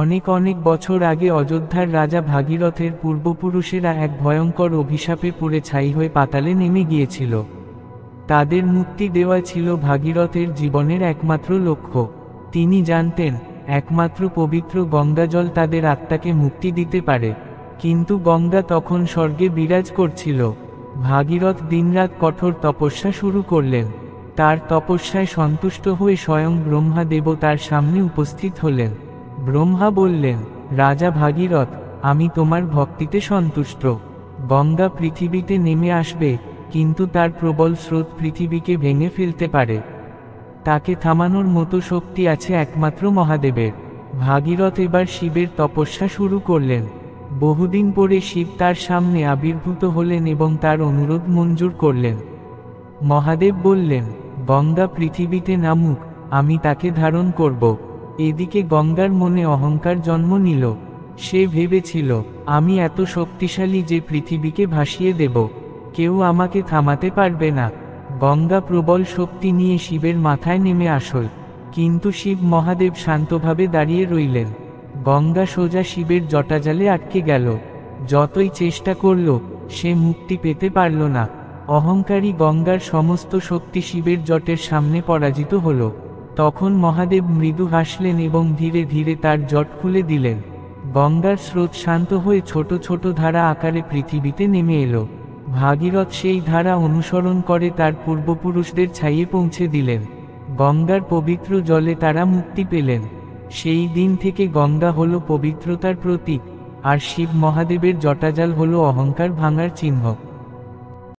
অনেক অনেক বছর আগে অযোধ্যার রাজা ভাগীরথের পূর্বপুরুষেরা এক ভয়ঙ্কর অভিশাপে পড়ে ছাই হয়ে পাতালে নেমে গিয়েছিল। তাদের মুক্তি দেওয়া ছিল ভাগীরথের জীবনের একমাত্র লক্ষ্য। তিনি জানতেন একমাত্র পবিত্র গঙ্গাজল তাদের আত্মাকে মুক্তি দিতে পারে। কিন্তু গঙ্গা তখন স্বর্গে বিরাজ করছিল। ভাগীরথ দিনরাত কঠোর তপস্যা শুরু করলেন। তার তপস্যায় সন্তুষ্ট হয়ে স্বয়ং ব্রহ্মাদেব তার সামনে উপস্থিত হলেন। ব্রহ্মা বললেন, রাজা ভাগীরথ, আমি তোমার ভক্তিতে সন্তুষ্ট। গঙ্গা পৃথিবীতে নেমে আসবে, কিন্তু তার প্রবল স্রোত পৃথিবীকে ভেঙে ফেলতে পারে। তাকে থামানোর মতো শক্তি আছে একমাত্র মহাদেবের। ভাগীরথ এবার শিবের তপস্যা শুরু করলেন। বহুদিন পরে শিব তার সামনে আবির্ভূত হলেন এবং তার অনুরোধ মঞ্জুর করলেন। মহাদেব বললেন, গঙ্গা পৃথিবীতে নামুক, আমি তাকে ধারণ করব। এদিকে গঙ্গার মনে অহংকার জন্ম নিল। সে ভেবেছিল, আমি এত শক্তিশালী যে পৃথিবীকে ভাসিয়ে দেব, কেউ আমাকে থামাতে পারবে না। গঙ্গা প্রবল শক্তি নিয়ে শিবের মাথায় নেমে আসল, কিন্তু শিব মহাদেব শান্তভাবে দাঁড়িয়ে রইলেন। গঙ্গা সোজা শিবের জটাজালে আটকে গেল। যতই চেষ্টা করল, সে মুক্তি পেতে পারল না। অহংকারী গঙ্গার সমস্ত শক্তি শিবের জটের সামনে পরাজিত হল। তখন মহাদেব মৃদু হাসলেন এবং ধীরে ধীরে তার জট খুলে দিলেন। গঙ্গার স্রোত শান্ত হয়ে ছোট ছোট ধারা আকারে পৃথিবীতে নেমে এলো। ভাগীরথ সেই ধারা অনুসরণ করে তার পূর্বপুরুষদের ছাইয়ে পৌঁছে দিলেন। গঙ্গার পবিত্র জলে তারা মুক্তি পেলেন। সেই দিন থেকে গঙ্গা হলো পবিত্রতার প্রতীক, আর শিব মহাদেবের জটাজাল হলো অহংকার ভাঙার চিহ্ন।